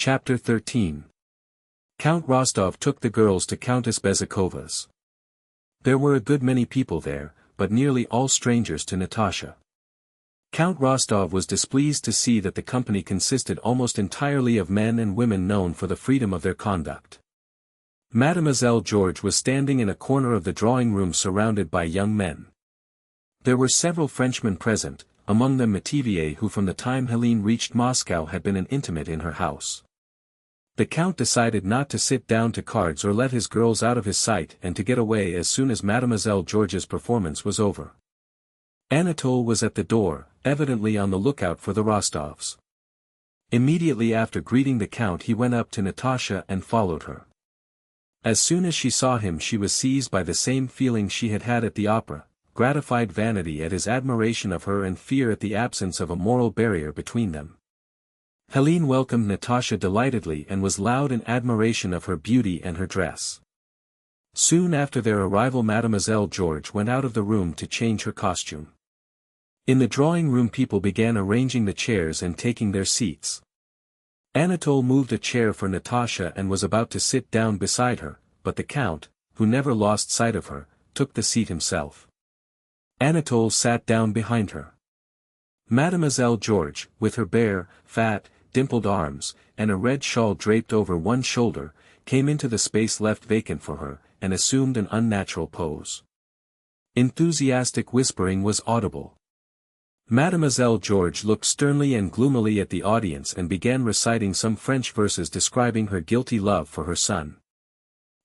Chapter 13. Count Rostov took the girls to Countess Bezykova's. There were a good many people there, but nearly all strangers to Natasha. Count Rostov was displeased to see that the company consisted almost entirely of men and women known for the freedom of their conduct. Mademoiselle George was standing in a corner of the drawing room surrounded by young men. There were several Frenchmen present, among them Metivier, who from the time Helene reached Moscow had been an intimate in her house. The Count decided not to sit down to cards or let his girls out of his sight and to get away as soon as Mademoiselle George's performance was over. Anatole was at the door, evidently on the lookout for the Rostovs. Immediately after greeting the Count he went up to Natasha and followed her. As soon as she saw him she was seized by the same feeling she had had at the opera, gratified vanity at his admiration of her and fear at the absence of a moral barrier between them. Helene welcomed Natasha delightedly and was loud in admiration of her beauty and her dress. Soon after their arrival Mademoiselle George went out of the room to change her costume. In the drawing room people began arranging the chairs and taking their seats. Anatole moved a chair for Natasha and was about to sit down beside her, but the Count, who never lost sight of her, took the seat himself. Anatole sat down behind her. Mademoiselle George, with her bare, fat, dimpled arms, and a red shawl draped over one shoulder, came into the space left vacant for her, and assumed an unnatural pose. Enthusiastic whispering was audible. Mademoiselle George looked sternly and gloomily at the audience and began reciting some French verses describing her guilty love for her son.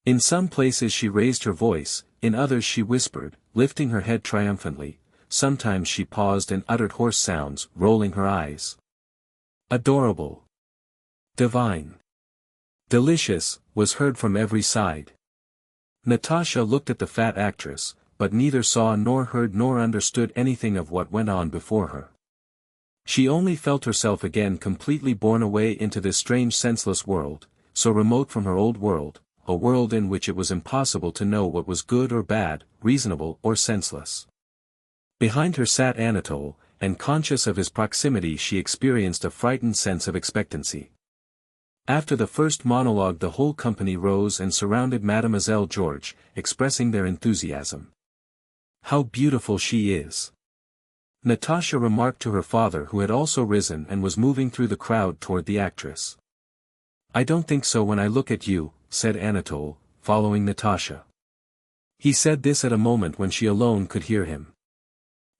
In some places she raised her voice, in others she whispered, lifting her head triumphantly. Sometimes she paused and uttered hoarse sounds, rolling her eyes. Adorable! Divine! Delicious, was heard from every side. Natasha looked at the fat actress, but neither saw nor heard nor understood anything of what went on before her. She only felt herself again completely borne away into this strange senseless world, so remote from her old world, a world in which it was impossible to know what was good or bad, reasonable or senseless. Behind her sat Anatole, and conscious of his proximity she experienced a frightened sense of expectancy. After the first monologue the whole company rose and surrounded Mademoiselle George, expressing their enthusiasm. "How beautiful she is!" Natasha remarked to her father, who had also risen and was moving through the crowd toward the actress. "I don't think so when I look at you," said Anatole, following Natasha. He said this at a moment when she alone could hear him.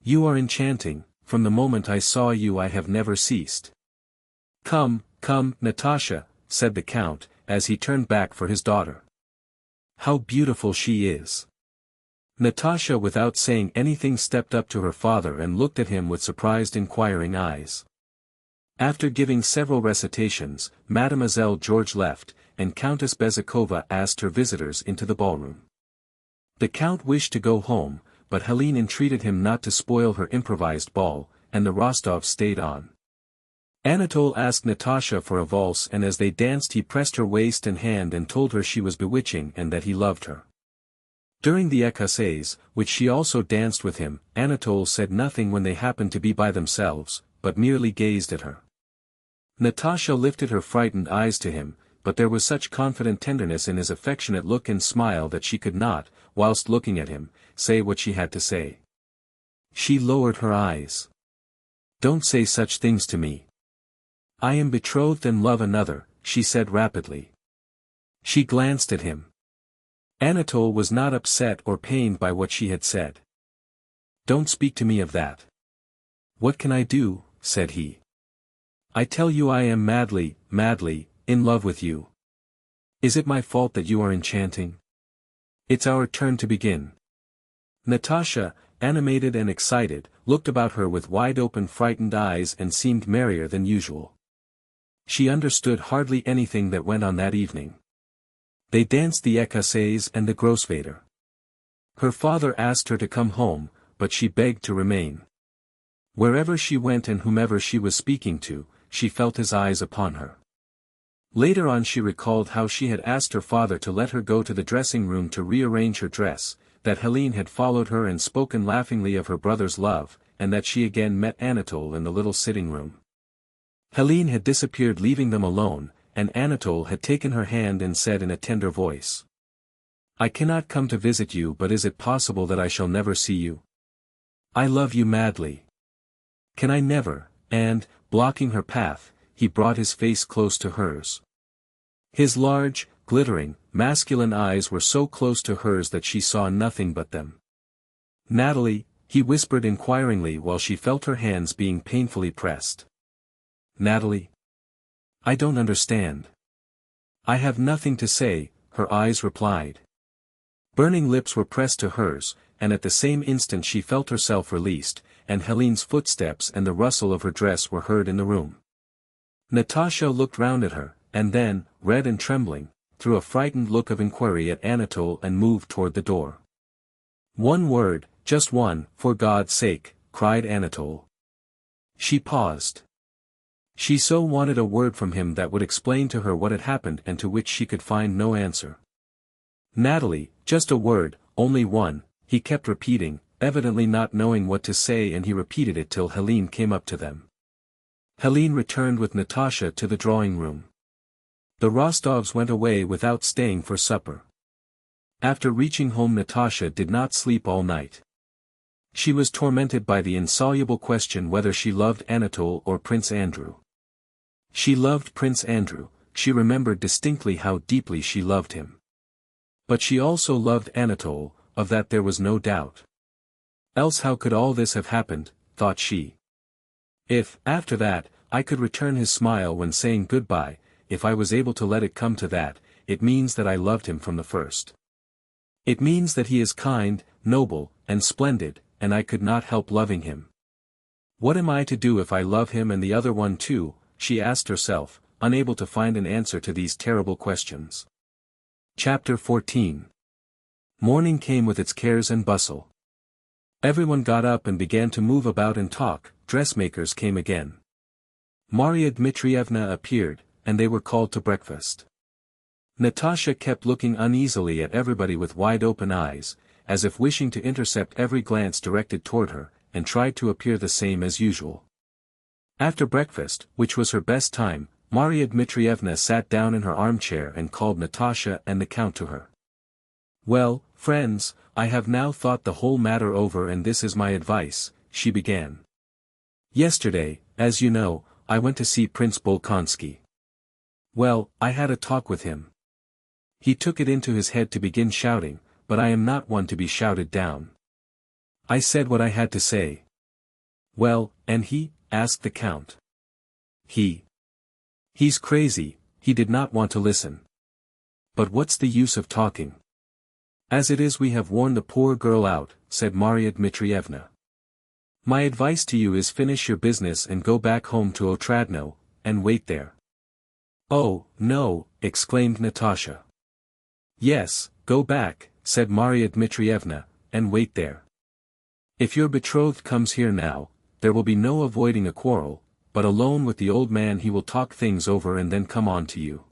"You are enchanting. From the moment I saw you I have never ceased." "Come, come, Natasha," said the Count, as he turned back for his daughter. "How beautiful she is!" Natasha without saying anything stepped up to her father and looked at him with surprised inquiring eyes. After giving several recitations, Mademoiselle George left, and Countess Bezyakova asked her visitors into the ballroom. The Count wished to go home, but Helene entreated him not to spoil her improvised ball, and the Rostovs stayed on. Anatole asked Natasha for a valse and as they danced he pressed her waist and hand and told her she was bewitching and that he loved her. During the écossaise, which she also danced with him, Anatole said nothing when they happened to be by themselves, but merely gazed at her. Natasha lifted her frightened eyes to him, but there was such confident tenderness in his affectionate look and smile that she could not, whilst looking at him, say what she had to say. She lowered her eyes. "Don't say such things to me. I am betrothed and love another," she said rapidly. She glanced at him. Anatole was not upset or pained by what she had said. "Don't speak to me of that." "What can I do?" said he. "I tell you I am madly, madly, in love with you. Is it my fault that you are enchanting? It's our turn to begin." Natasha, animated and excited, looked about her with wide-open frightened eyes and seemed merrier than usual. She understood hardly anything that went on that evening. They danced the écossaise and the Grossvater. Her father asked her to come home, but she begged to remain. Wherever she went and whomever she was speaking to, she felt his eyes upon her. Later on she recalled how she had asked her father to let her go to the dressing room to rearrange her dress, that Helene had followed her and spoken laughingly of her brother's love, and that she again met Anatole in the little sitting room. Helene had disappeared leaving them alone, and Anatole had taken her hand and said in a tender voice. "I cannot come to visit you, but is it possible that I shall never see you? I love you madly. Can I never?" And, blocking her path, he brought his face close to hers. His large, glittering, masculine eyes were so close to hers that she saw nothing but them. "Natalie," he whispered inquiringly while she felt her hands being painfully pressed. "Natalie? I don't understand." "I have nothing to say," her eyes replied. Burning lips were pressed to hers, and at the same instant she felt herself released, and Helene's footsteps and the rustle of her dress were heard in the room. Natasha looked round at her, and then, red and trembling, threw a frightened look of inquiry at Anatole and moved toward the door. "One word, just one, for God's sake," cried Anatole. She paused. She so wanted a word from him that would explain to her what had happened and to which she could find no answer. "Natalie, just a word, only one," he kept repeating, evidently not knowing what to say, and he repeated it till Helene came up to them. Helene returned with Natasha to the drawing room. The Rostovs went away without staying for supper. After reaching home, Natasha did not sleep all night. She was tormented by the insoluble question whether she loved Anatole or Prince Andrew. She loved Prince Andrew, she remembered distinctly how deeply she loved him. But she also loved Anatole, of that there was no doubt. Else how could all this have happened, thought she. If, after that, I could return his smile when saying goodbye, if I was able to let it come to that, it means that I loved him from the first. It means that he is kind, noble, and splendid, and I could not help loving him. What am I to do if I love him and the other one too, she asked herself, unable to find an answer to these terrible questions. Chapter 14. Morning came with its cares and bustle. Everyone got up and began to move about and talk. Dressmakers came again. Maria Dmitrievna appeared, and they were called to breakfast. Natasha kept looking uneasily at everybody with wide-open eyes, as if wishing to intercept every glance directed toward her, and tried to appear the same as usual. After breakfast, which was her best time, Maria Dmitrievna sat down in her armchair and called Natasha and the Count to her. "Well, friends, I have now thought the whole matter over, and this is my advice," she began. "Yesterday, as you know, I went to see Prince Bolkonsky. Well, I had a talk with him. He took it into his head to begin shouting, but I am not one to be shouted down. I said what I had to say." "Well, and he?" asked the Count. He's crazy," he did not want to listen. "But what's the use of talking? As it is, we have worn the poor girl out," said Maria Dmitrievna. "My advice to you is finish your business and go back home to Otradno, and wait there." "Oh, no," exclaimed Natasha. "Yes, go back," said Maria Dmitrievna, "and wait there. If your betrothed comes here now, there will be no avoiding a quarrel, but alone with the old man he will talk things over and then come on to you."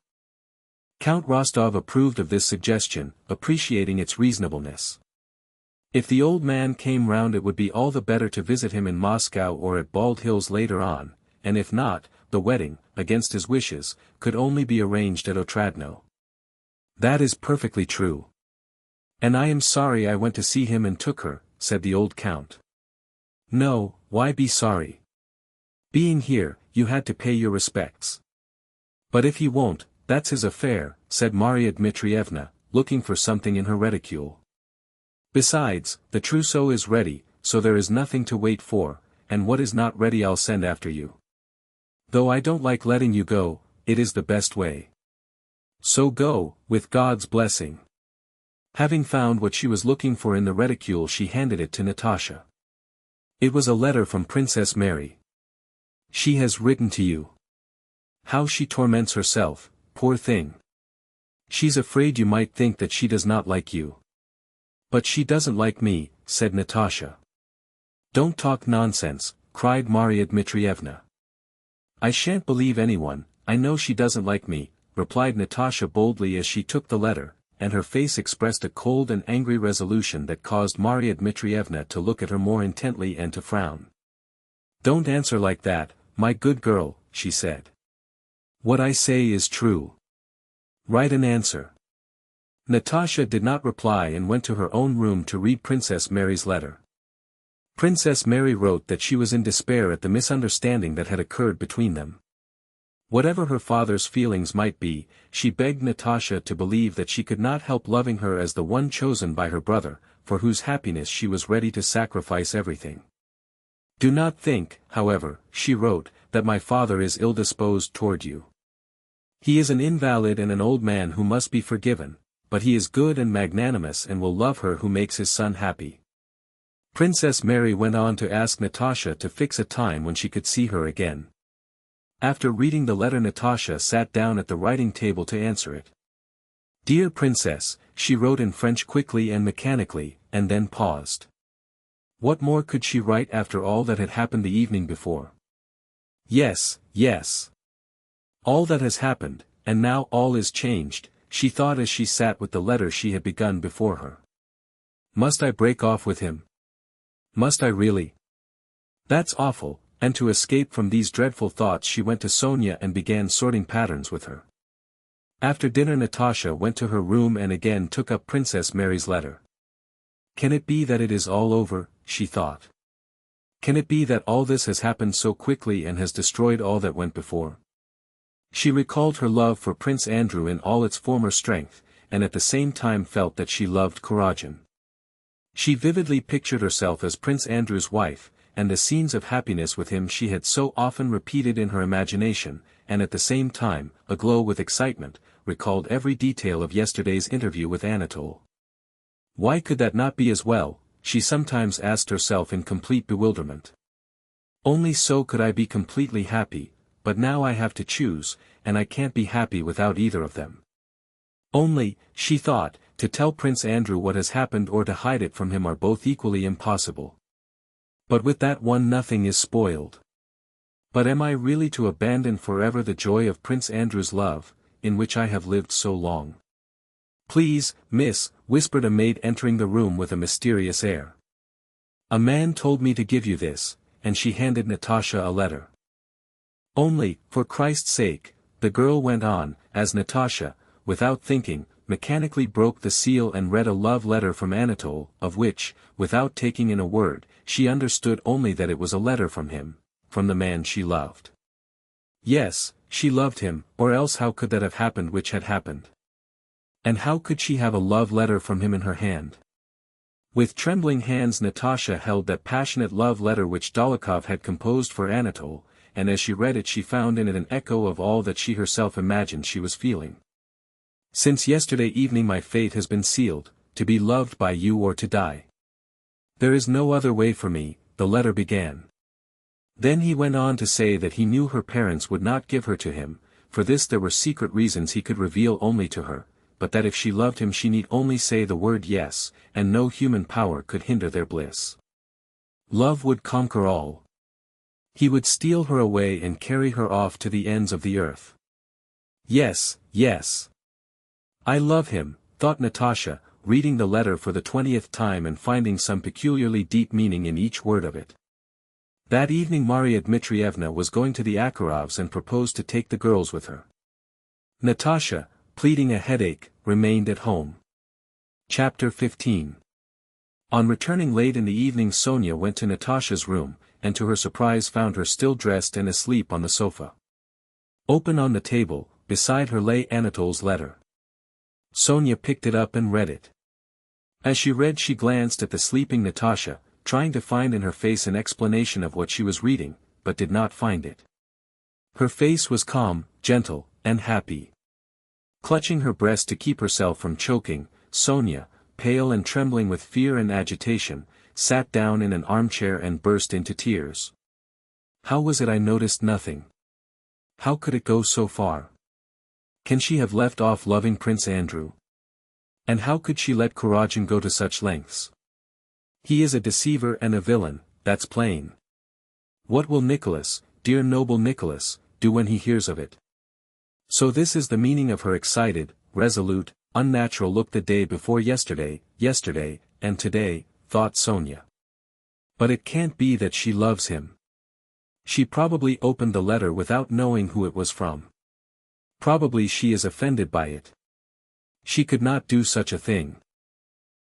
Count Rostov approved of this suggestion, appreciating its reasonableness. If the old man came round, it would be all the better to visit him in Moscow or at Bald Hills later on, and if not, the wedding, against his wishes, could only be arranged at Otradno. "That is perfectly true. And I am sorry I went to see him and took her," said the old count. "No, why be sorry? Being here, you had to pay your respects." "But if he won't, that's his affair," said Maria Dmitrievna, looking for something in her reticule. "Besides, the trousseau is ready, so there is nothing to wait for, and what is not ready I'll send after you. Though I don't like letting you go, it is the best way. So go, with God's blessing." Having found what she was looking for in the reticule, she handed it to Natasha. It was a letter from Princess Mary. "She has written to you. How she torments herself, poor thing. She's afraid you might think that she does not like you." "But she doesn't like me," said Natasha. "Don't talk nonsense," cried Maria Dmitrievna. "I shan't believe anyone, I know she doesn't like me," replied Natasha boldly as she took the letter, and her face expressed a cold and angry resolution that caused Maria Dmitrievna to look at her more intently and to frown. "Don't answer like that, my good girl," she said. What I say is true. Write an answer. Natasha did not reply and went to her own room to read Princess Mary's letter. Princess Mary wrote that she was in despair at the misunderstanding that had occurred between them. Whatever her father's feelings might be, she begged Natasha to believe that she could not help loving her as the one chosen by her brother, for whose happiness she was ready to sacrifice everything. Do not think, however, she wrote, that my father is ill-disposed toward you. He is an invalid and an old man who must be forgiven, but he is good and magnanimous and will love her who makes his son happy. Princess Mary went on to ask Natasha to fix a time when she could see her again. After reading the letter, Natasha sat down at the writing table to answer it. Dear Princess, she wrote in French quickly and mechanically, and then paused. What more could she write after all that had happened the evening before? Yes, yes. All that has happened, and now all is changed, she thought as she sat with the letter she had begun before her. Must I break off with him? Must I really? That's awful. And to escape from these dreadful thoughts she went to Sonia and began sorting patterns with her. After dinner Natasha went to her room and again took up Princess Mary's letter. Can it be that it is all over, she thought. Can it be that all this has happened so quickly and has destroyed all that went before? She recalled her love for Prince Andrew in all its former strength, and at the same time felt that she loved Kurochkin. She vividly pictured herself as Prince Andrew's wife, and the scenes of happiness with him she had so often repeated in her imagination, and at the same time, aglow with excitement, recalled every detail of yesterday's interview with Anatole. Why could that not be as well, she sometimes asked herself in complete bewilderment. Only so could I be completely happy, but now I have to choose, and I can't be happy without either of them. Only, she thought, to tell Prince Andrew what has happened or to hide it from him are both equally impossible. But with that one nothing is spoiled. But am I really to abandon forever the joy of Prince Andrew's love, in which I have lived so long? Please, miss, whispered a maid entering the room with a mysterious air. A man told me to give you this, and she handed Natasha a letter. Only, for Christ's sake, the girl went on, as Natasha, without thinking, mechanically broke the seal and read a love letter from Anatole, of which, without taking in a word, she understood only that it was a letter from him, from the man she loved. Yes, she loved him, or else how could that have happened which had happened? And how could she have a love letter from him in her hand? With trembling hands Natasha held that passionate love letter which Dólokhov had composed for Anatole, and as she read it she found in it an echo of all that she herself imagined she was feeling. Since yesterday evening my fate has been sealed, to be loved by you or to die. There is no other way for me, the letter began. Then he went on to say that he knew her parents would not give her to him, for this there were secret reasons he could reveal only to her, but that if she loved him she need only say the word yes, and no human power could hinder their bliss. Love would conquer all. He would steal her away and carry her off to the ends of the earth. Yes, yes. I love him, thought Natasha, reading the letter for the 20th time and finding some peculiarly deep meaning in each word of it. That evening Maria Dmitrievna was going to the Akharovs and proposed to take the girls with her. Natasha, pleading a headache, remained at home. Chapter 15. On returning late in the evening Sonia went to Natasha's room, and to her surprise found her still dressed and asleep on the sofa. Open on the table, beside her lay Anatole's letter. Sonia picked it up and read it. As she read she glanced at the sleeping Natasha, trying to find in her face an explanation of what she was reading, but did not find it. Her face was calm, gentle, and happy. Clutching her breast to keep herself from choking, Sonia, pale and trembling with fear and agitation, sat down in an armchair and burst into tears. How was it I noticed nothing? How could it go so far? Can she have left off loving Prince Andrew? And how could she let Kurochkin go to such lengths? He is a deceiver and a villain, that's plain. What will Nicholas, dear noble Nicholas, do when he hears of it? So this is the meaning of her excited, resolute, unnatural look the day before yesterday, and today, thought Sonia. But it can't be that she loves him. She probably opened the letter without knowing who it was from. Probably she is offended by it. She could not do such a thing.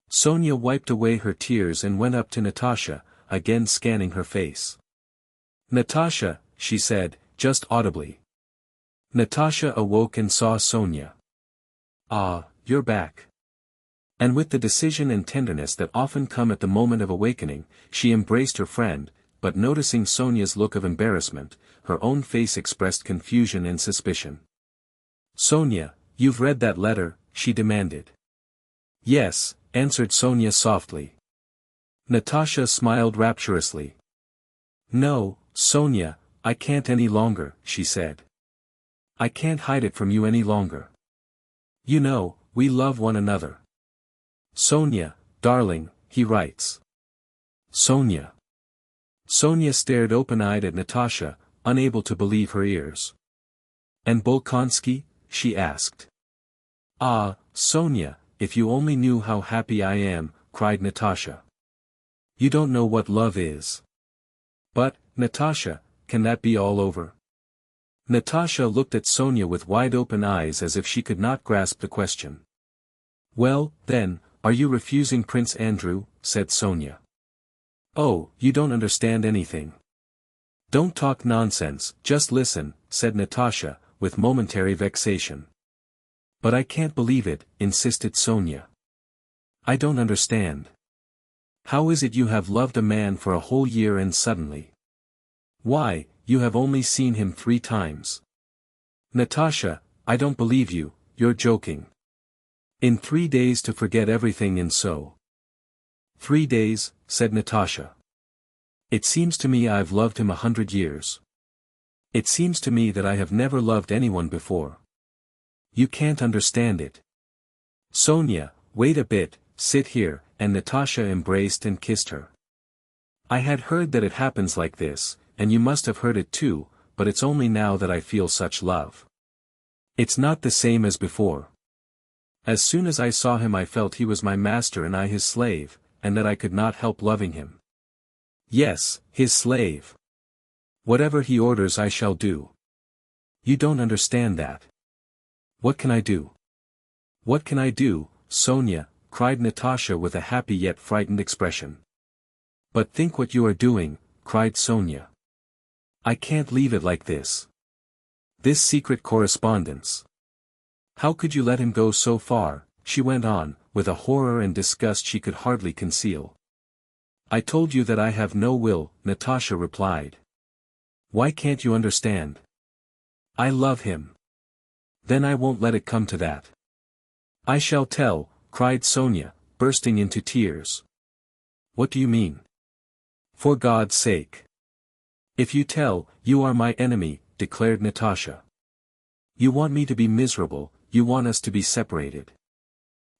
Sonia wiped away her tears and went up to Natasha, again scanning her face. "Natasha," she said, just audibly. Natasha awoke and saw Sonia. "Ah, you're back." And with the decision and tenderness that often come at the moment of awakening, she embraced her friend, but noticing Sonia's look of embarrassment, her own face expressed confusion and suspicion. "Sonia, you've read that letter?" she demanded. "Yes," answered Sonia softly. Natasha smiled rapturously. "No, Sonia, I can't any longer," she said. "I can't hide it from you any longer. You know, we love one another. Sonia, darling," he writes. Sonia. Sonia stared open-eyed at Natasha, unable to believe her ears. "And Bolkonsky?" she asked. "Ah, Sonia, if you only knew how happy I am," cried Natasha. "You don't know what love is." "But, Natasha, can that be all over?" Natasha looked at Sonia with wide-open eyes as if she could not grasp the question. "Well, then, are you refusing Prince Andrew?" said Sonia. "Oh, you don't understand anything. Don't talk nonsense, just listen," said Natasha, with momentary vexation. "But I can't believe it," insisted Sonia. "I don't understand. How is it you have loved a man for a whole year and suddenly? Why, you have only seen him 3 times. Natasha, I don't believe you, you're joking. In 3 days to forget everything and so." "3 days," said Natasha. "It seems to me I've loved him 100 years. It seems to me that I have never loved anyone before. You can't understand it." "Sonia, wait a bit, sit here," and Natasha embraced and kissed her. "I had heard that it happens like this, and you must have heard it too, but it's only now that I feel such love. It's not the same as before. As soon as I saw him I felt he was my master and I his slave, and that I could not help loving him. Yes, his slave. Whatever he orders I shall do. You don't understand that. What can I do?" "What can I do, Sonia?" cried Natasha with a happy yet frightened expression. "But think what you are doing," cried Sonia. "I can't leave it like this. This secret correspondence. How could you let him go so far?" she went on, with a horror and disgust she could hardly conceal. "I told you that I have no will," Natasha replied. "Why can't you understand? I love him. Then I won't let it come to that." "I shall tell," cried Sonia, bursting into tears. "What do you mean? For God's sake. If you tell, you are my enemy," declared Natasha. "You want me to be miserable, you want us to be separated."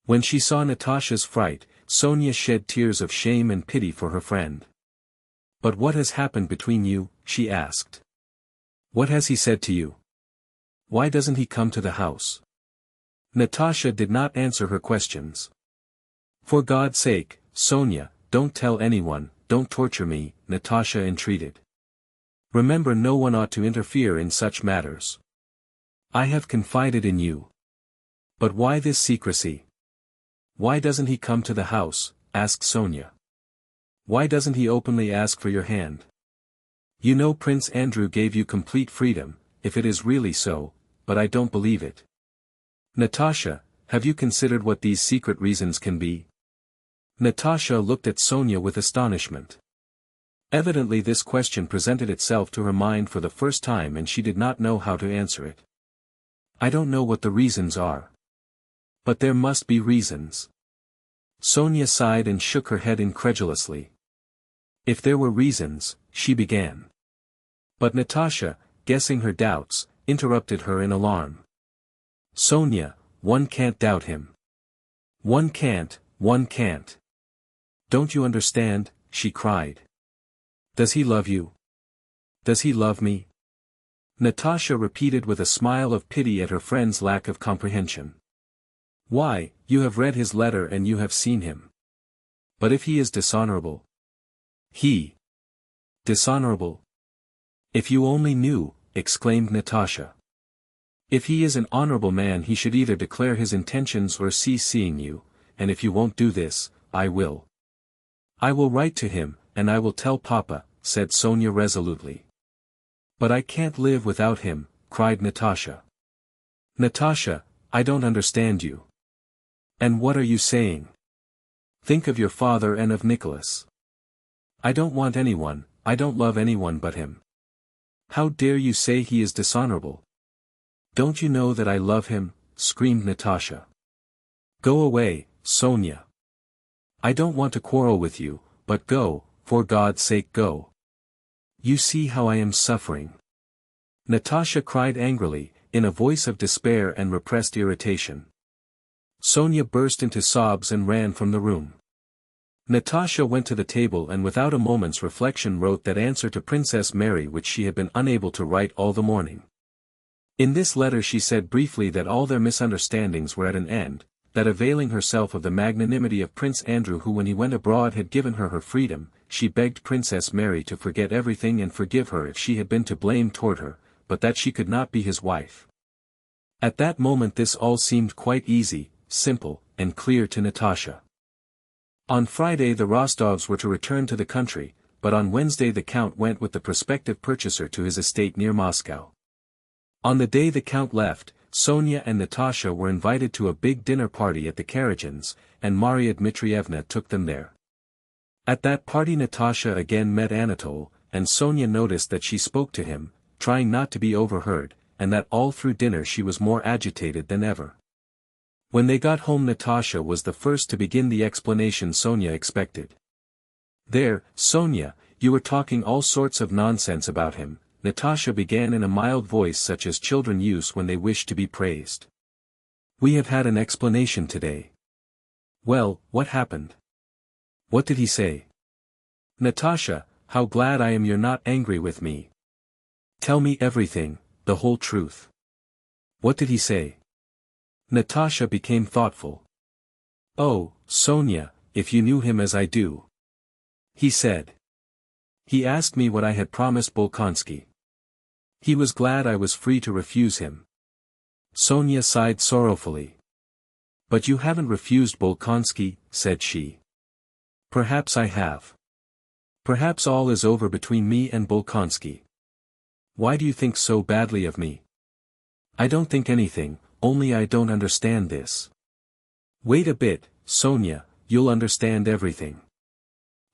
When she saw Natasha's fright, Sonia shed tears of shame and pity for her friend. "But what has happened between you?" she asked. "What has he said to you? Why doesn't he come to the house?" Natasha did not answer her questions. "For God's sake, Sonia, don't tell anyone, don't torture me," Natasha entreated. "Remember, no one ought to interfere in such matters. I have confided in you. But why this secrecy? Why doesn't he come to the house?" asked Sonia. "Why doesn't he openly ask for your hand? You know Prince Andrew gave you complete freedom, if it is really so, but I don't believe it. Natasha, have you considered what these secret reasons can be?" Natasha looked at Sonia with astonishment. Evidently this question presented itself to her mind for the first time and she did not know how to answer it. "I don't know what the reasons are. But there must be reasons." Sonia sighed and shook her head incredulously. "If there were reasons," she began. But Natasha, guessing her doubts, interrupted her in alarm. "Sonia, one can't doubt him. One can't. Don't you understand?" she cried. "Does he love you? Does he love me?" Natasha repeated with a smile of pity at her friend's lack of comprehension. "Why, you have read his letter and you have seen him. But if he is dishonorable?" "He? Dishonorable? If you only knew," exclaimed Natasha. If he is an honorable man he should either declare his intentions or cease seeing you, and if you won't do this, I will. I will write to him, and I will tell Papa, said Sonia resolutely. But I can't live without him, cried Natasha. Natasha, I don't understand you. And what are you saying? Think of your father and of Nicholas. I don't want anyone, I don't love anyone but him. How dare you say he is dishonorable? Don't you know that I love him? Screamed Natasha. Go away, Sonia. I don't want to quarrel with you, but go, for God's sake go. You see how I am suffering. Natasha cried angrily, in a voice of despair and repressed irritation. Sonia burst into sobs and ran from the room. Natasha went to the table and without a moment's reflection wrote that answer to Princess Mary which she had been unable to write all the morning. In this letter she said briefly that all their misunderstandings were at an end, that availing herself of the magnanimity of Prince Andrew who when he went abroad had given her freedom, she begged Princess Mary to forget everything and forgive her if she had been to blame toward her, but that she could not be his wife. At that moment this all seemed quite easy, simple, and clear to Natasha. On Friday the Rostovs were to return to the country, but on Wednesday the Count went with the prospective purchaser to his estate near Moscow. On the day the Count left, Sonia and Natasha were invited to a big dinner party at the Karagins, and Maria Dmitrievna took them there. At that party Natasha again met Anatole, and Sonia noticed that she spoke to him, trying not to be overheard, and that all through dinner she was more agitated than ever. When they got home Natasha was the first to begin the explanation Sonia expected. There, Sonia, you were talking all sorts of nonsense about him, Natasha began in a mild voice such as children use when they wish to be praised. We have had an explanation today. Well, what happened? What did he say? Natasha, how glad I am you're not angry with me. Tell me everything, the whole truth. What did he say? Natasha became thoughtful. Oh, Sonia, if you knew him as I do. He said. He asked me what I had promised Bolkonsky. He was glad I was free to refuse him. Sonia sighed sorrowfully. But you haven't refused Bolkonsky, said she. Perhaps I have. Perhaps all is over between me and Bolkonsky. Why do you think so badly of me? I don't think anything, only I don't understand this. Wait a bit, Sonia, you'll understand everything.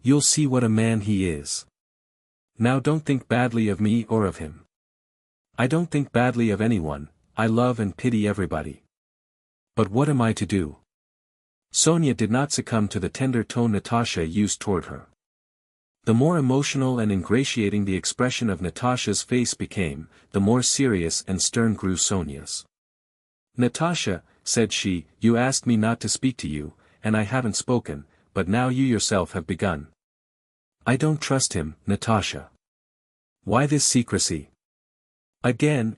You'll see what a man he is. Now don't think badly of me or of him. I don't think badly of anyone, I love and pity everybody. But what am I to do? Sonia did not succumb to the tender tone Natasha used toward her. The more emotional and ingratiating the expression of Natasha's face became, the more serious and stern grew Sonia's. Natasha, said she, you asked me not to speak to you, and I haven't spoken, but now you yourself have begun. I don't trust him, Natasha. Why this secrecy? Again,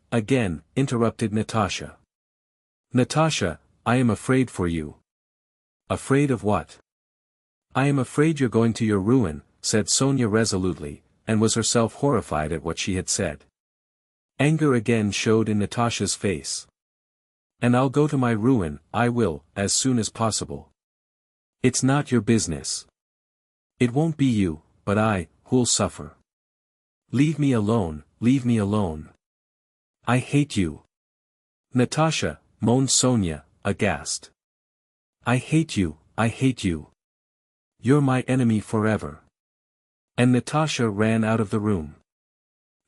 interrupted Natasha. Natasha, I am afraid for you. Afraid of what? I am afraid you're going to your ruin, said Sonia resolutely, and was herself horrified at what she had said. Anger again showed in Natasha's face. And I'll go to my ruin, I will, as soon as possible. It's not your business. It won't be you, but I, who'll suffer. Leave me alone, leave me alone. I hate you. Natasha, moaned Sonia, aghast. I hate you, I hate you. You're my enemy forever. And Natasha ran out of the room.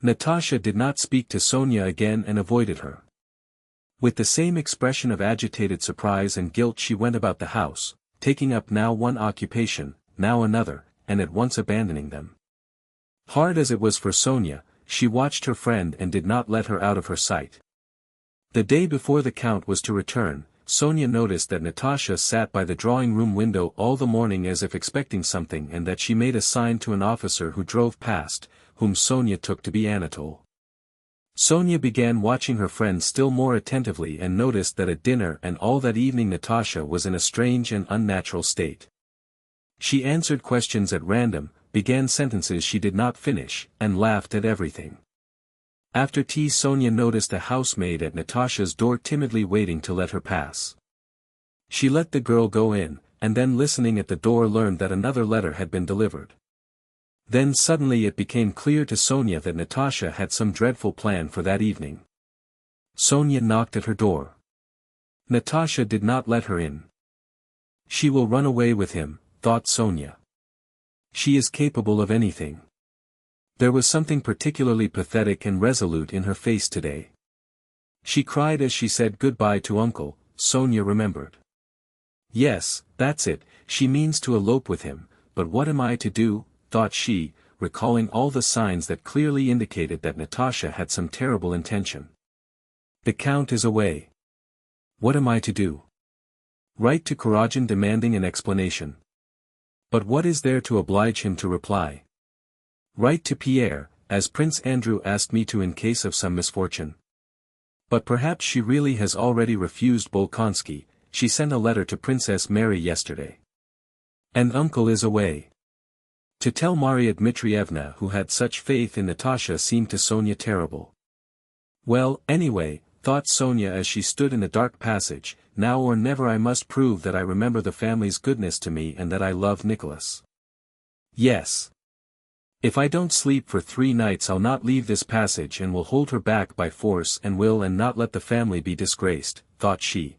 Natasha did not speak to Sonia again and avoided her. With the same expression of agitated surprise and guilt she went about the house, taking up now one occupation, now another, and at once abandoning them. Hard as it was for Sonia, she watched her friend and did not let her out of her sight. The day before the Count was to return, Sonia noticed that Natasha sat by the drawing-room window all the morning as if expecting something and that she made a sign to an officer who drove past, whom Sonia took to be Anatole. Sonia began watching her friend still more attentively and noticed that at dinner and all that evening Natasha was in a strange and unnatural state. She answered questions at random, began sentences she did not finish, and laughed at everything. After tea, Sonia noticed a housemaid at Natasha's door timidly waiting to let her pass. She let the girl go in, and then listening at the door learned that another letter had been delivered. Then suddenly it became clear to Sonia that Natasha had some dreadful plan for that evening. Sonia knocked at her door. Natasha did not let her in. She will run away with him, thought Sonia. She is capable of anything. There was something particularly pathetic and resolute in her face today. She cried as she said goodbye to Uncle, Sonia remembered. Yes, that's it, she means to elope with him, but what am I to do, thought she, recalling all the signs that clearly indicated that Natasha had some terrible intention. The Count is away. What am I to do? Write to Kurochkin demanding an explanation. But what is there to oblige him to reply? Write to Pierre, as Prince Andrew asked me to in case of some misfortune. But perhaps she really has already refused Bolkonsky. She sent a letter to Princess Mary yesterday. And Uncle is away. To tell Maria Dmitrievna, who had such faith in Natasha, seemed to Sonia terrible. Well, anyway, thought Sonia as she stood in the dark passage, now or never I must prove that I remember the family's goodness to me and that I love Nicholas. Yes. If I don't sleep for 3 nights I'll not leave this passage and will hold her back by force and will and not let the family be disgraced, thought she.